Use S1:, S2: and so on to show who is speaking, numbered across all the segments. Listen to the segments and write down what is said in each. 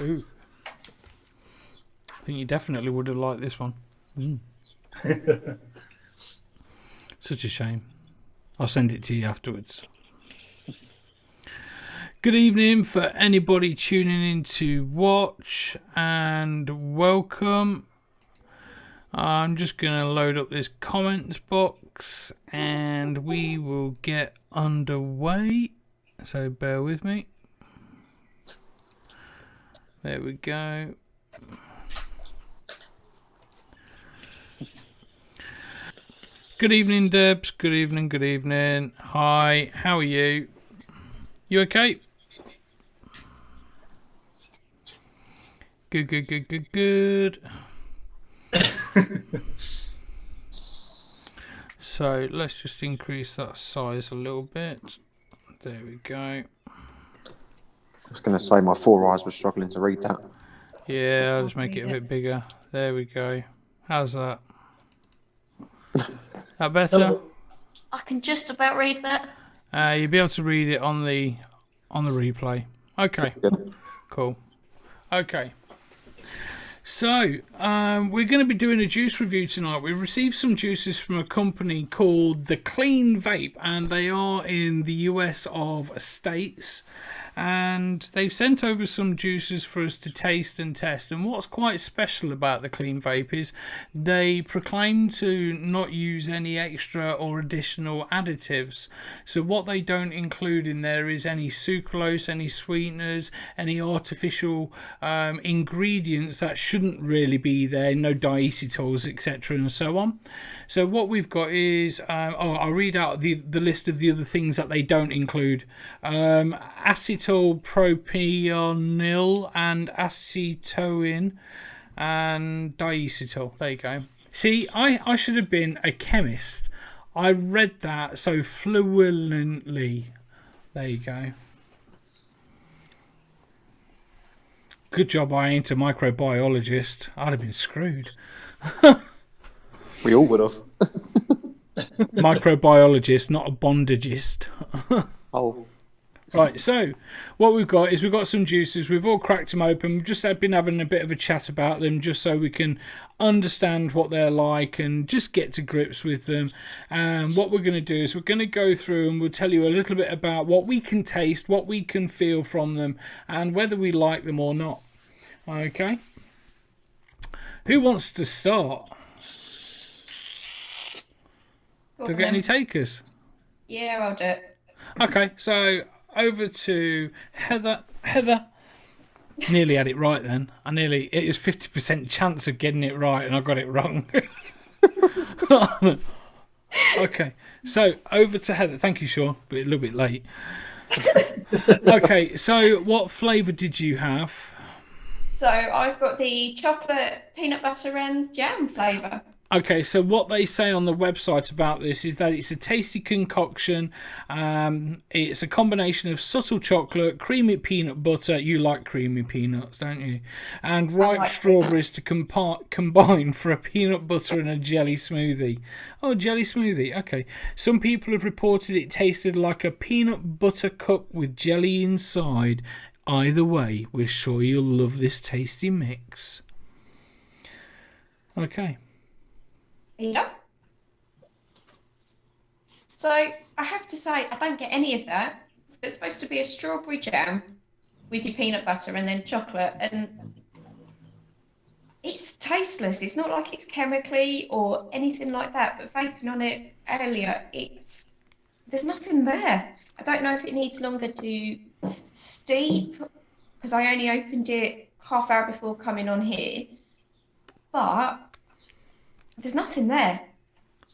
S1: Ooh. I think you definitely would have liked this one. Such a shame. I'll send it to you afterwards. Good evening for anybody tuning in to watch, and welcome. I'm just going to load up this comments box and we will get underway. So bear with me. There we go. Good evening, Debs. Good evening, good evening. Hi, how are you? You okay? Good, good, good, good, good. So let's just increase that size a little bit. There we go.
S2: I was going to say my 4 eyes were struggling to read that.
S1: Yeah, I'll just make it a bit bigger. There we go. How's that? That better?
S3: I can just about read that.
S1: You'll be able to read it on the replay. Okay.
S2: Good.
S1: Cool. Okay. So, we're going to be doing a juice review tonight. We received some juices from a company called the CleanVape, and they are in the US of States. And they've sent over some juices for us to taste and test. And what's quite special about the CleanVape is they proclaim to not use any extra or additional additives. So what they don't include in there is any sucralose, any sweeteners, any artificial ingredients that shouldn't really be there, no diacetyls, etc. and so on. So what we've got is, I'll read out the list of the other things that they don't include. Acetyl propionyl and acetoin and diacetyl. There you go. See, I should have been a chemist. I read that so fluently. There you go. Good job I ain't a microbiologist. I'd have been screwed.
S2: We all would have.
S1: Microbiologist, not a bondagist.
S2: Oh.
S1: Right, so what we've got is we've got some juices. We've all cracked them open. We've just been having a bit of a chat about them just so we can understand what they're like and just get to grips with them. And what we're going to do is we're going to go through and we'll tell you a little bit about what we can taste, what we can feel from them, and whether we like them or not. Okay? Who wants to start? Do I get any takers?
S3: Yeah, I'll do it.
S1: Okay, so over to Heather. Heather, nearly had it right then. It is 50% chance of getting it right, and I got it wrong. Okay, so over to Heather. Thank you, Sean, but a little bit late. Okay, so what flavour did you have?
S3: So I've got the chocolate, peanut butter and jam flavour.
S1: Okay, so what they say on the website about this is that it's a tasty concoction. It's a combination of subtle chocolate, creamy peanut butter. You like creamy peanuts, don't you? And ripe strawberries to combine for a peanut butter and a jelly smoothie. Oh, jelly smoothie. Okay. Some people have reported it tasted like a peanut butter cup with jelly inside. Either way, we're sure you'll love this tasty mix. Okay.
S3: Yeah. So I have to say, I don't get any of that. So it's supposed to be a strawberry jam with your peanut butter and then chocolate, and it's tasteless. It's not like it's chemically or anything like that. But vaping on it earlier, there's nothing there. I don't know if it needs longer to steep because I only opened it half hour before coming on here, but there's nothing there.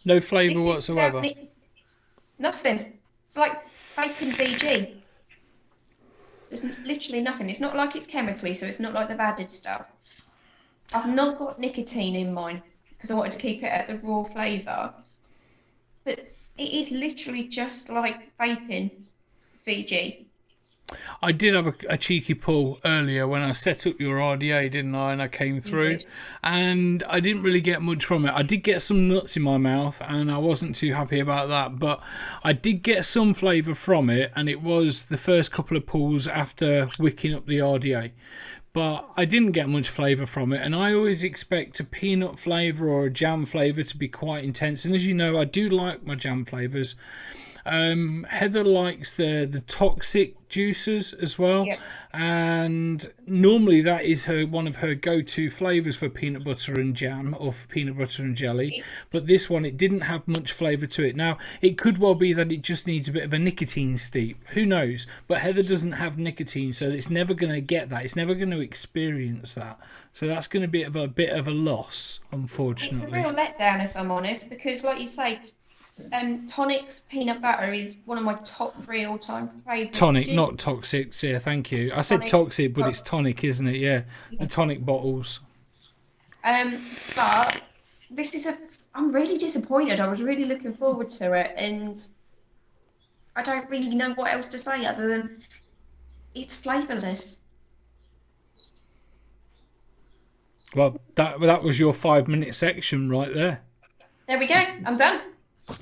S1: No flavour whatsoever.
S3: Nothing. It's like bacon VG. There's literally nothing. It's not like it's chemically, so it's not like they've added stuff. I've not got nicotine in mine because I wanted to keep it at the raw flavour. But it is literally just like vaping VG.
S1: I did have a cheeky pull earlier when I set up your RDA, didn't I? And I came through, and I didn't really get much from it. I did get some nuts in my mouth, and I wasn't too happy about that. But I did get some flavour from it, and it was the first couple of pulls after wicking up the RDA. but I didn't get much flavour from it. And I always expect a peanut flavour or a jam flavour to be quite intense. And as you know, I do like my jam flavours. Heather likes the toxic juices as well,
S3: Yep.
S1: and normally that is one of her go-to flavors for peanut butter and jam, or for peanut butter and jelly. But this one, it didn't have much flavor to it. Now, it could well be that it just needs a bit of a nicotine steep, who knows? But Heather doesn't have nicotine, so it's never going to get that, it's never going to experience that, so that's going to be a bit of a loss,
S3: It's a
S1: unfortunately.
S3: real letdown, if I'm honest, because like you say, Tonic's peanut butter is one of my top 3 all-time favourites.
S1: Tonic, not toxic. Yeah, thank you. I said
S3: Tonic.
S1: toxic, but it's tonic, isn't it? Yeah, the tonic bottles.
S3: But this is I'm really disappointed. I was really looking forward to it, and I don't really know what else to say other than it's flavourless.
S1: Well, that was your 5-minute section right there.
S3: There we go. I'm done.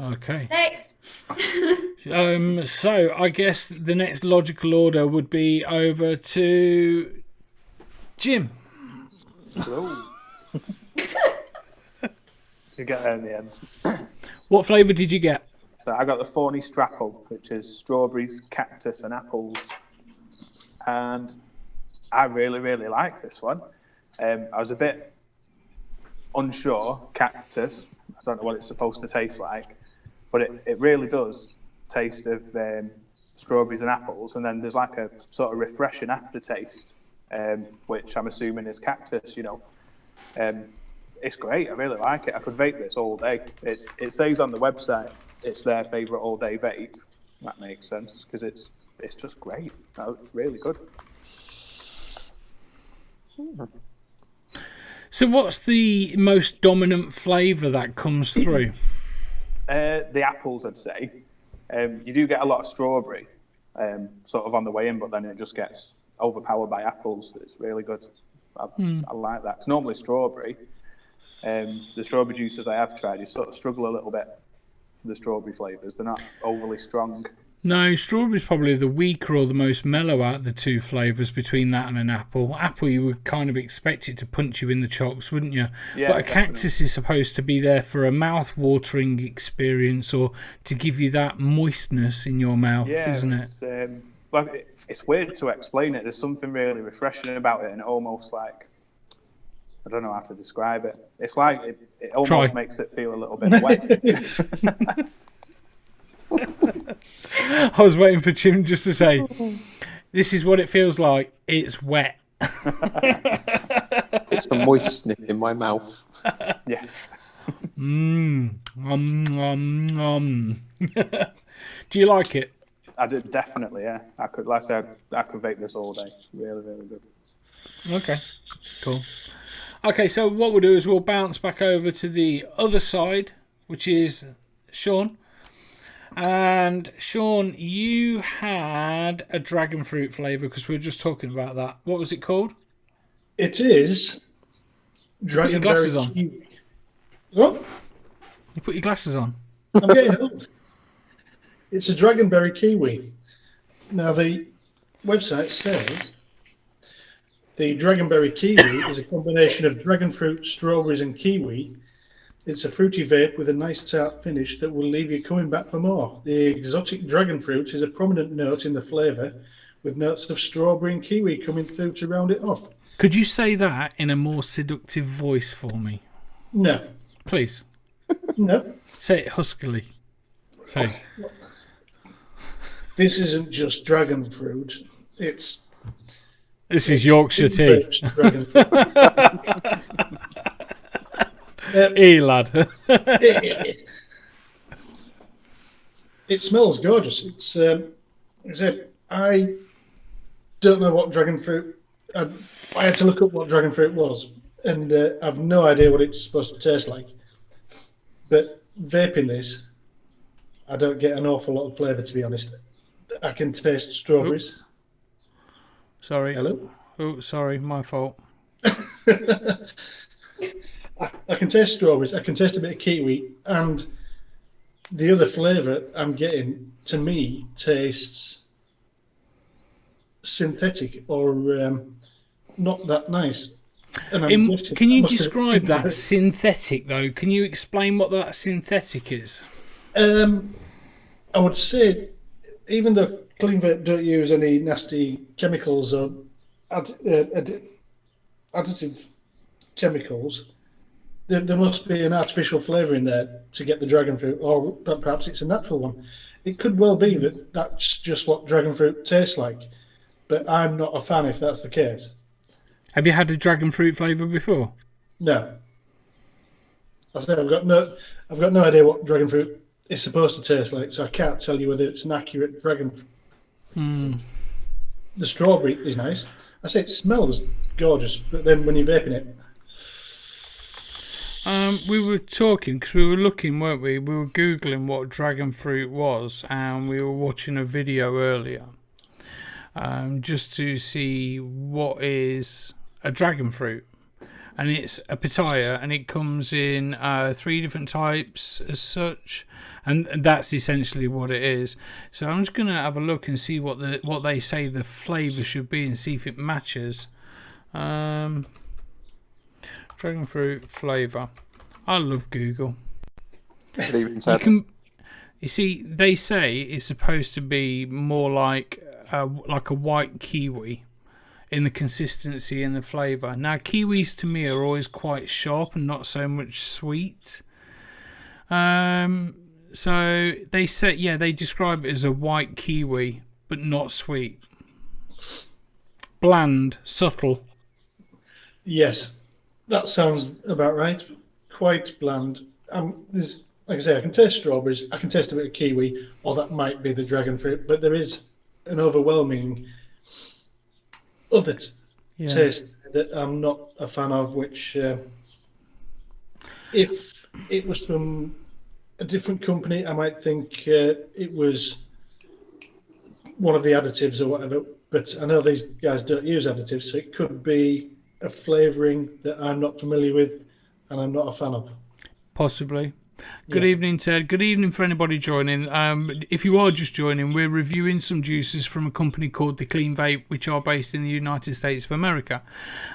S1: Okay.
S3: Next.
S1: So I guess the next logical order would be over to Jim.
S4: Hello. You get there in the end.
S1: What flavour did you get?
S4: So I got the thorny strapple, which is strawberries, cactus, and apples. And I really, really like this one. I was a bit unsure. Cactus. I don't know what it's supposed to taste like, but it really does taste of strawberries and apples. And then there's like a sort of refreshing aftertaste, which I'm assuming is cactus. It's great. I really like it. I could vape this all day. It says on the website it's their favourite all-day vape. That makes sense because it's just great. It's really good.
S1: So what's the most dominant flavour that comes through?
S4: The apples, I'd say. You do get a lot of strawberry sort of on the way in, but then it just gets overpowered by apples. It's really good. I like that. It's normally strawberry. The strawberry juices I have tried, you sort of struggle a little bit for the strawberry flavours. They're not overly strong.
S1: No, strawberry's probably the weaker or the most mellow out of the two flavours between that and an apple. Apple, you would kind of expect it to punch you in the chops, wouldn't you?
S4: Yeah,
S1: but a
S4: definitely.
S1: cactus is supposed to be there for a mouth-watering experience or to give you that moistness in your mouth, isn't it?
S4: It's weird to explain it. There's something really refreshing about it, and it almost like, I don't know how to describe it. It's like it almost makes it feel a little bit wet.
S1: I was waiting for Jim just to say, this is what it feels like. It's wet.
S2: It's the moistness in my mouth.
S4: Yes.
S1: Do you like it?
S4: I did, definitely, yeah. I could vape this all day. Really, really good.
S1: Okay, cool. Okay, so what we'll do is we'll bounce back over to the other side, which is Sean. And Sean, you had a dragon fruit flavour because we were just talking about that. What was it called?
S5: It is
S1: Put your glasses
S5: Dragonberry
S1: on.
S5: Kiwi. What?
S1: You put your glasses on.
S5: I'm getting old. It's a Dragonberry Kiwi. Now, the website says the Dragonberry Kiwi is a combination of dragon fruit, strawberries, and kiwi. It's a fruity vape with a nice tart finish that will leave you coming back for more. The exotic dragon fruit is a prominent note in the flavour, with notes of strawberry and kiwi coming through to round it off.
S1: Could you say that in a more seductive voice for me?
S5: No.
S1: Please.
S5: No.
S1: Say it huskily. Say.
S5: This isn't just dragon fruit. This
S1: is Yorkshire tea.
S5: Dragon fruit.
S1: Hey, lad.
S5: It smells gorgeous. I don't know what dragon fruit. I had to look up what dragon fruit was, and I've no idea what it's supposed to taste like. But vaping this, I don't get an awful lot of flavour, to be honest. I can taste strawberries.
S1: Oops. Sorry.
S5: Hello?
S1: Oh, sorry, my fault.
S5: I can taste strawberries. I can taste a bit of kiwi, and the other flavour I'm getting, to me, tastes synthetic or not that nice. And
S1: Can you describe that synthetic though? Can you explain what that synthetic is?
S5: I would say, even though CleanVape don't use any nasty chemicals or additive chemicals, there must be an artificial flavour in there to get the dragon fruit, or perhaps it's a natural one. It could well be that that's just what dragon fruit tastes like, but I'm not a fan if that's the case.
S1: Have you had a dragon fruit flavour before?
S5: No. I said I've got no idea what dragon fruit is supposed to taste like, so I can't tell you whether it's an accurate dragon fruit. The strawberry is nice. I say it smells gorgeous, but then when you're vaping it,
S1: we were talking because we were looking, weren't we? We were Googling what dragon fruit was, and we were watching a video earlier just to see what is a dragon fruit. And it's a pitaya, and it comes in 3 different types as such, and that's essentially what it is. So I'm just going to have a look and see what they say the flavour should be, and see if it matches. Dragon fruit flavour. I love Google. You see, they say it's supposed to be more like a white kiwi in the consistency and the flavour. Now, kiwis to me are always quite sharp and not so much sweet. So they say, they describe it as a white kiwi, but not sweet. Bland, subtle.
S5: yes, that sounds about right. Quite bland. There's, like I say, I can taste strawberries, I can taste a bit of kiwi, or that might be the dragon fruit, but there is an overwhelming other taste that I'm not a fan of, which if it was from a different company, I might think it was one of the additives or whatever, but I know these guys don't use additives, so it could be a flavouring that I'm not familiar with and I'm not a fan of.
S1: Possibly. Good evening, Ted. Good evening for anybody joining. If you are just joining, we're reviewing some juices from a company called the Clean Vape, which are based in the United States of America.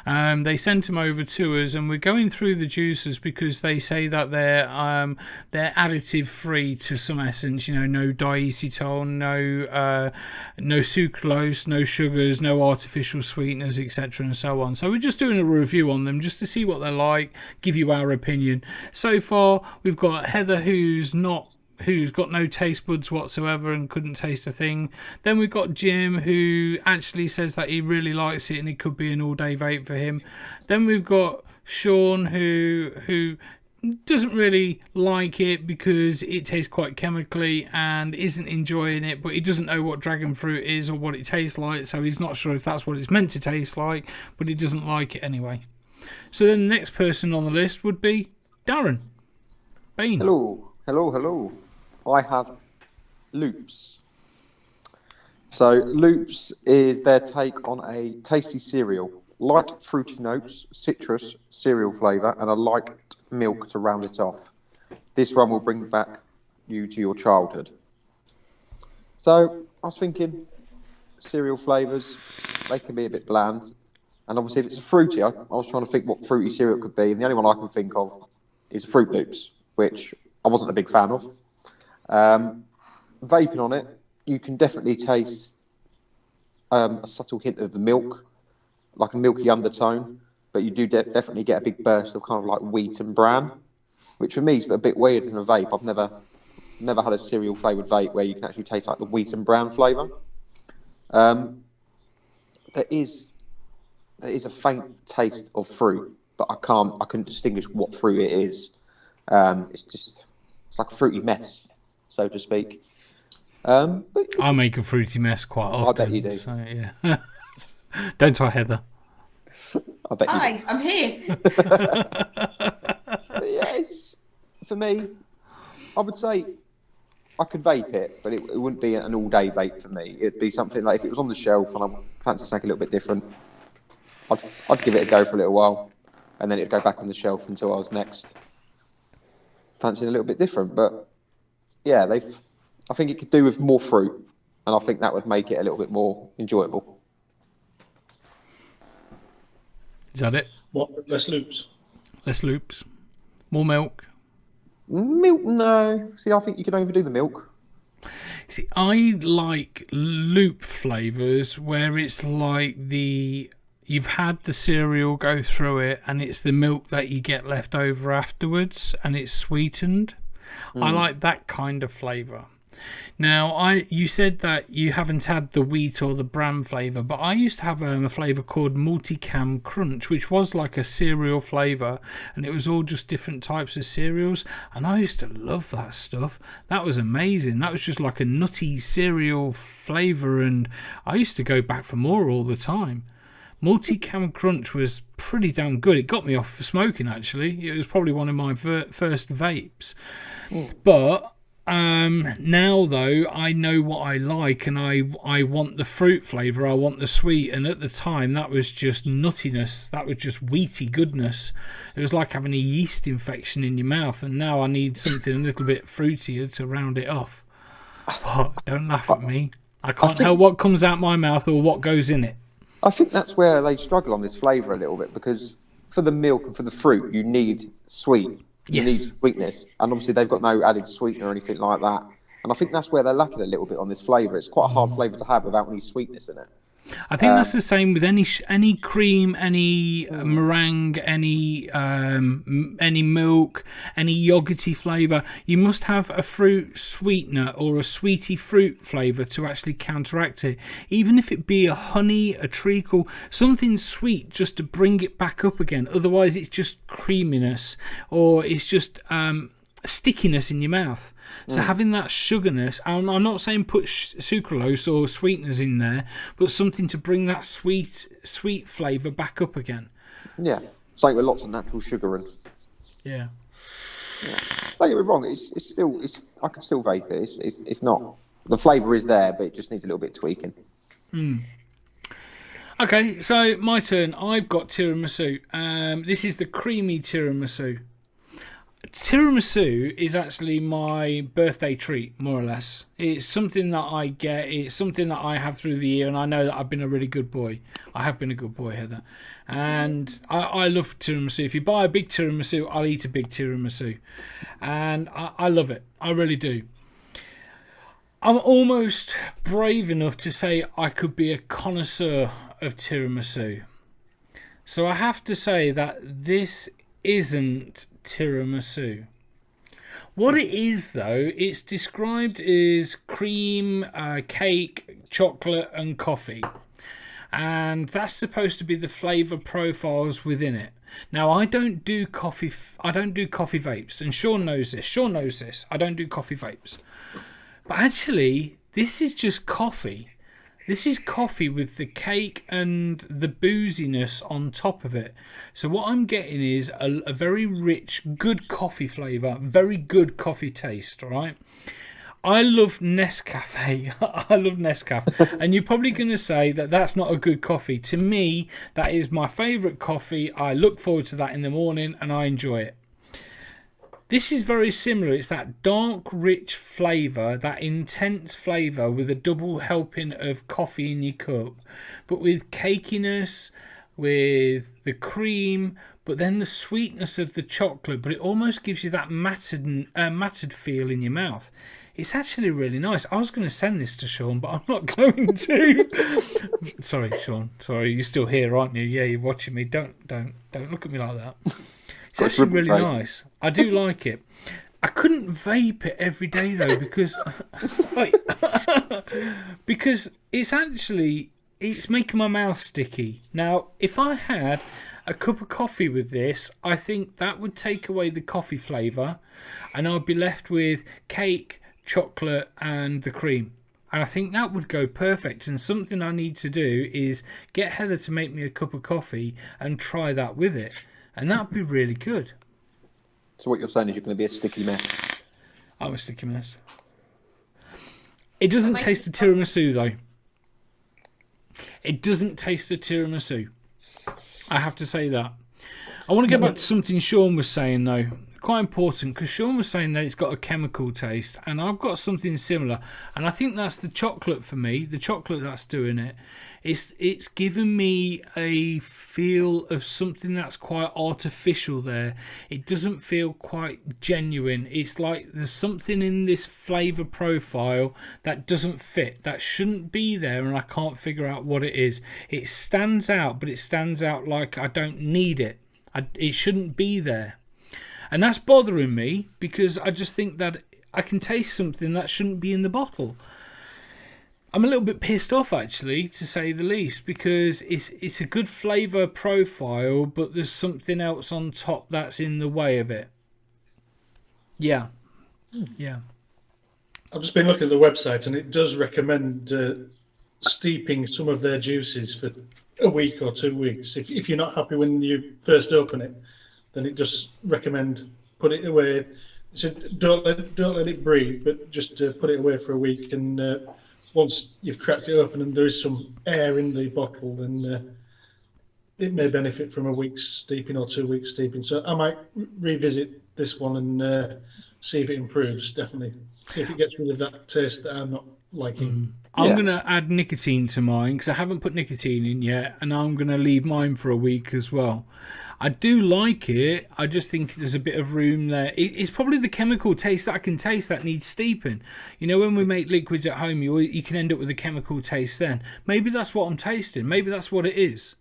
S1: They sent them over to us, and we're going through the juices because they say that they're additive free to some essence. You know, no diacetyl, no sucralose, no sugars, no artificial sweeteners, etc., and so on. So we're just doing a review on them just to see what they're like, give you our opinion. So far, we've got Heather who's got no taste buds whatsoever and couldn't taste a thing. Then we've got Jim who actually says that he really likes it and it could be an all-day vape for him. Then we've got Sean who doesn't really like it because it tastes quite chemically and isn't enjoying it, but he doesn't know what dragon fruit is or what it tastes like, so he's not sure if that's what it's meant to taste like, but he doesn't like it anyway. So then the next person on the list would be Darren. Bean.
S2: Hello. I have Loops. So Loops is their take on a tasty cereal. Light fruity notes, citrus, cereal flavour, and a light milk to round it off. This one will bring back you to your childhood. So I was thinking, cereal flavours, they can be a bit bland. And obviously if it's a fruity, I was trying to think what fruity cereal it could be, and the only one I can think of is Fruit Loops, which I wasn't a big fan of. Vaping on it, you can definitely taste a subtle hint of the milk, like a milky undertone, but you do definitely get a big burst of kind of like wheat and bran, which for me is a bit weird in a vape. I've never had a cereal flavoured vape where you can actually taste like the wheat and bran flavour. There is a faint taste of fruit, but I couldn't distinguish what fruit it is. It's like a fruity mess, so to speak. But
S1: I make a fruity mess quite often.
S2: I bet you do.
S1: So, yeah. Don't try Heather.
S2: I bet you do.
S3: Hi, I'm here.
S2: But yeah, for me, I would say I could vape it, but it wouldn't be an all-day vape for me. It'd be something like if it was on the shelf and I fancy something a little bit different, I'd give it a go for a little while, and then it'd go back on the shelf until I was next fancying a little bit different. But yeah, I think it could do with more fruit, and I think that would make it a little bit more enjoyable.
S1: Is that it?
S5: What? Less loops.
S1: Less loops. More milk.
S2: Milk, no. See, I think you can overdo the milk.
S1: See, I like loop flavours where it's like you've had the cereal go through it and it's the milk that you get left over afterwards and it's sweetened. I like that kind of flavour. Now, you said that you haven't had the wheat or the bran flavour, but I used to have a flavour called Multicam Crunch, which was like a cereal flavour, and it was all just different types of cereals, and I used to love that stuff. That was amazing. That was just like a nutty cereal flavour, and I used to go back for more all the time. Multicam Crunch was pretty damn good. It got me off for smoking, actually. It was probably one of my first vapes. But now, though, I know what I like, and I want the fruit flavour, I want the sweet, and at the time that was just nuttiness, that was just wheaty goodness. It was like having a yeast infection in your mouth, and now I need something a little bit fruitier to round it off. What? Don't laugh at me. I can't tell what comes out my mouth or what goes in it.
S2: I think that's where they struggle on this flavour a little bit, because for the milk and for the fruit, you need sweet. You need sweetness, and obviously they've got no added sweetener or anything like that. And I think that's where they're lacking a little bit on this flavour. It's quite a hard flavour to have without any sweetness in it.
S1: I think that's the same with any cream, any meringue, any milk, any yogurty flavour. You must have a fruit sweetener or a sweety fruit flavour to actually counteract it. Even if it be a honey, a treacle, something sweet just to bring it back up again. Otherwise, it's just creaminess or it's just stickiness in your mouth. So having that sugarness, I'm not saying put sucralose or sweeteners in there, but something to bring that sweet flavour back up again.
S2: Yeah, something with lots of natural sugar and.
S1: Yeah.
S2: Don't get me wrong. It's still I can still vape it. It's not, the flavour is there, but it just needs a little bit of tweaking.
S1: Okay, so my turn. I've got tiramisu. This is the creamy tiramisu. Tiramisu is actually my birthday treat, more or less. It's something that I get. It's something that I have through the year, and I know that I've been a really good boy. I have been a good boy, Heather. And I love tiramisu. If you buy a big tiramisu, I'll eat a big tiramisu. And I love it. I really do. I'm almost brave enough to say I could be a connoisseur of tiramisu. So I have to say that this isn't tiramisu. What it is, though, it's described as cream, cake, chocolate and coffee, and that's supposed to be the flavour profiles within it. Now, I don't do coffee vapes, and Sean knows this. I don't do coffee vapes, but actually this is just coffee. This is coffee with the cake and the booziness on top of it. So what I'm getting is a very rich, good coffee flavour, very good coffee taste, all right? I love Nescafe. I love Nescafe. And you're probably going to say that that's not a good coffee. To me, that is my favourite coffee. I look forward to that in the morning and I enjoy it. This is very similar. It's that dark, rich flavour, that intense flavour with a double helping of coffee in your cup, but with cakiness, with the cream, but then the sweetness of the chocolate, but it almost gives you that matted feel in your mouth. It's actually really nice. I was going to send this to Sean, but I'm not going to. Sorry, Sean. Sorry, you're still here, aren't you? Yeah, you're watching me. Don't look at me like that. It's actually really nice. I do like it. I couldn't vape it every day though because because it's making my mouth sticky. Now, if I had a cup of coffee with this, I think that would take away the coffee flavour and I'd be left with cake, chocolate and the cream. And I think that would go perfect. And something I need to do is get Heather to make me a cup of coffee and try that with it. And that would be really good.
S2: So what you're saying is you're going to be a sticky mess.
S1: I'm a sticky mess. It doesn't taste of tiramisu, though. It doesn't taste of tiramisu. I have to say that. I want to get back to something Sean was saying, though, quite important because Sean was saying that it's got a chemical taste, and I've got something similar, and I think that's the chocolate for me. The chocolate that's doing it. It's given me a feel of something that's quite artificial there. It doesn't feel quite genuine. It's like there's something in this flavour profile that doesn't fit, that shouldn't be there, and I can't figure out what it is. It stands out, but it stands out like I don't need it. It shouldn't be there. And that's bothering me because I just think that I can taste something that shouldn't be in the bottle. I'm a little bit pissed off, actually, to say the least, because it's a good flavour profile, but there's something else on top that's in the way of it. Yeah. Yeah.
S5: I've just been looking at the website, and it does recommend steeping some of their juices for a week or 2 weeks. If you're not happy when you first open it, then it just recommend put it away. So don't let it breathe, but just put it away for a week, and once you've cracked it open and there is some air in the bottle, then it may benefit from a week's steeping or 2 weeks steeping. So I might revisit this one and see if it improves, definitely. See if it gets rid of that taste that I'm not liking.
S1: I'm going to add nicotine to mine because I haven't put nicotine in yet, and I'm going to leave mine for a week as well. I do like it. I just think there's a bit of room there. It's probably the chemical taste that I can taste that needs steeping. You know, when we make liquids at home, you can end up with a chemical taste then. Maybe that's what I'm tasting. Maybe that's what it is.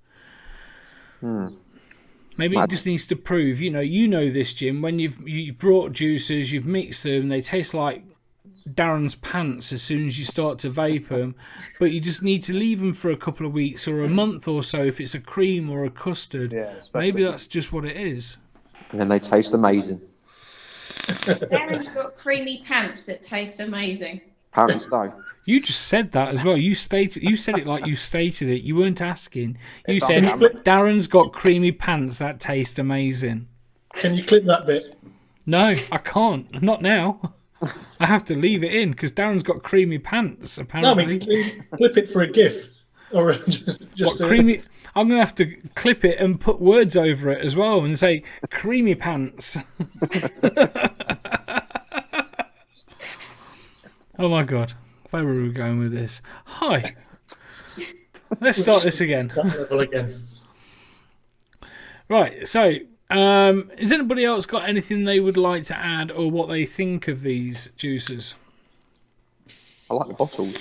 S1: Maybe it just needs to prove. You know this, Jim. When you've brought juices, you've mixed them, they taste like Darren's pants as soon as you start to vape them, but you just need to leave them for a couple of weeks or a month or so if it's a cream or a custard.
S4: Yeah,
S1: maybe that's just what it is.
S2: And then they taste amazing.
S3: Darren's got creamy pants that taste amazing.
S2: Apparently so.
S1: You just said that as well. You said it like you stated it. You weren't asking. You
S4: It's
S1: said
S4: on camera.
S1: Darren's got creamy pants that taste amazing.
S5: Can you clip that bit?
S1: No, I can't. Not now. I have to leave it in because Darren's got creamy pants,
S5: No, I
S1: apparently.
S5: mean, clip it for a GIF. Or just
S1: Creamy? I'm going to have to clip it and put words over it as well and say creamy pants. Oh my God. Where were we going with this? Hi. Let's start this again.
S5: that level again.
S1: Right, so has anybody else got anything they would like to add or what they think of these juices?
S2: I like the bottles.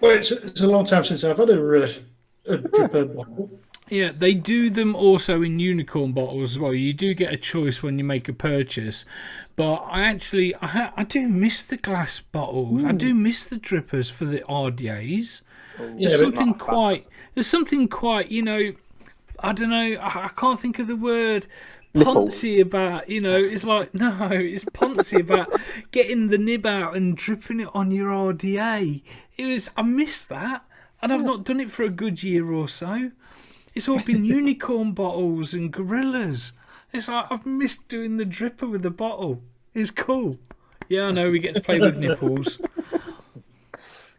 S5: Well, it's a long time since I've had a dripper bottle.
S1: Yeah, they do them also in unicorn bottles as well. You do get a choice when you make a purchase. But I do miss the glass bottles. I do miss the drippers for the RDAs. There's something quite, I don't know, I can't think of the word, poncy about, it's like, no, it's poncy about getting the nib out and dripping it on your RDA. I miss that, and I've not done it for a good year or so. It's all been unicorn bottles and gorillas. It's like, I've missed doing the dripper with the bottle. It's cool. Yeah, I know, we get to play with nipples.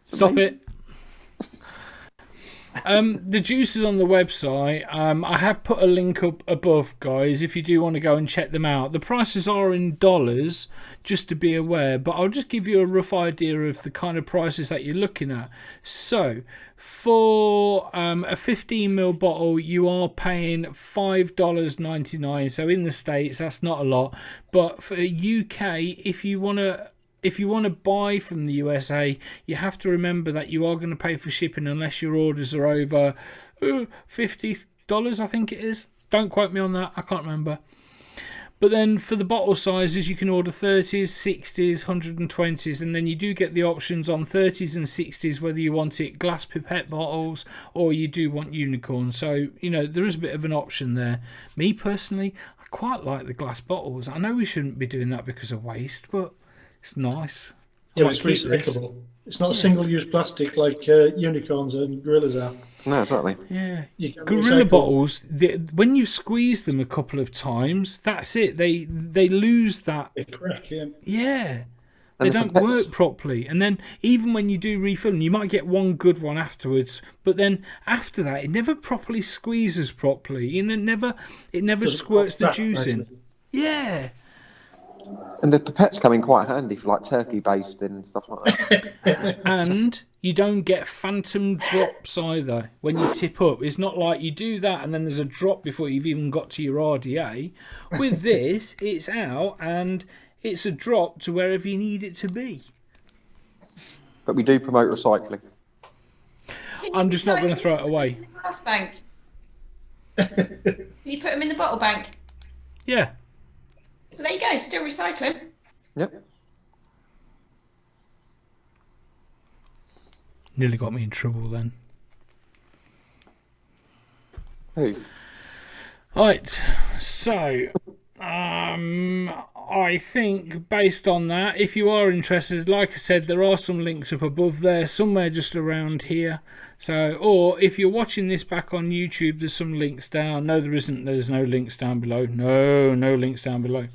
S1: Stop it. The juice is on the website. I have put a link up above, guys, if you do want to go and check them out. The prices are in dollars, just to be aware, but I'll just give you a rough idea of the kind of prices that you're looking at. So, for a 15ml bottle, you are paying $5.99. So in the States, that's not a lot. But for UK, if you want to buy from the USA, you have to remember that you are going to pay for shipping unless your orders are over $50, I think it is. Don't quote me on that, I can't remember. But then for the bottle sizes, you can order 30s, 60s, 120s, and then you do get the options on 30s and 60s, whether you want it glass pipette bottles or you do want unicorn. So, there is a bit of an option there. Me personally, I quite like the glass bottles. I know we shouldn't be doing that because of waste, but it's nice.
S5: Yeah, but it's recyclable. It's not single-use plastic like unicorns and gorillas are.
S2: No, exactly.
S1: Yeah.
S5: You can
S1: Gorilla
S5: recycle.
S1: bottles, when you squeeze them a couple of times, that's it. They lose that.
S5: They crack, yeah.
S1: Yeah. They
S2: And the
S1: don't
S2: pipettes-
S1: work properly. And then even when you do refilling, you might get one good one afterwards, but then after that, it never properly squeezes properly, and it never
S5: Doesn't
S1: squirts the
S5: crack
S1: juice in.
S5: nicely.
S1: Yeah.
S2: And the pipettes come in quite handy for like turkey basting and stuff like that.
S1: And you don't get phantom drops either when you tip up. It's not like you do that and then there's a drop before you've even got to your RDA. With this, it's out and it's a drop to wherever you need it to be.
S2: But we do promote recycling.
S1: I'm just not going to throw it away.
S3: In the glass bank. Can you put them in the bottle bank?
S1: Yeah.
S3: So there you go, still recycling.
S2: Yep.
S1: Nearly got me in trouble then.
S2: Who?
S1: Right, so I think based on that, if you are interested, like I said, there are some links up above there, somewhere just around here. So, or if you're watching this back on YouTube, there's some links down. No, there isn't. There's no links down below. No links down below.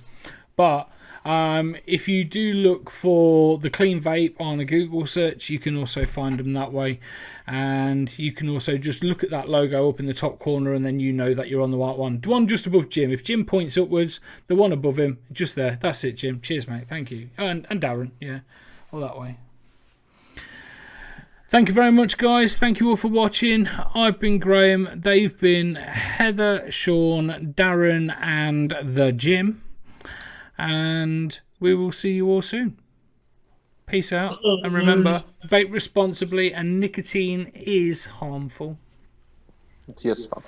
S1: But if you do look for the Clean Vape on a Google search, you can also find them that way. And you can also just look at that logo up in the top corner, and then you know that you're on the right one. The one just above Jim. If Jim points upwards, the one above him, just there. That's it, Jim. Cheers, mate. Thank you. And Darren, yeah, all that way. Thank you very much, guys. Thank you all for watching. I've been Graham. They've been Heather, Sean, Darren, and the Jim. And we will see you all soon. Peace out. And remember, vape responsibly, and nicotine is harmful.
S2: It's your spot.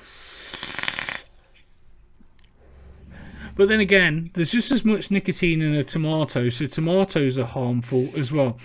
S1: But then again, there's just as much nicotine in a tomato, so tomatoes are harmful as well.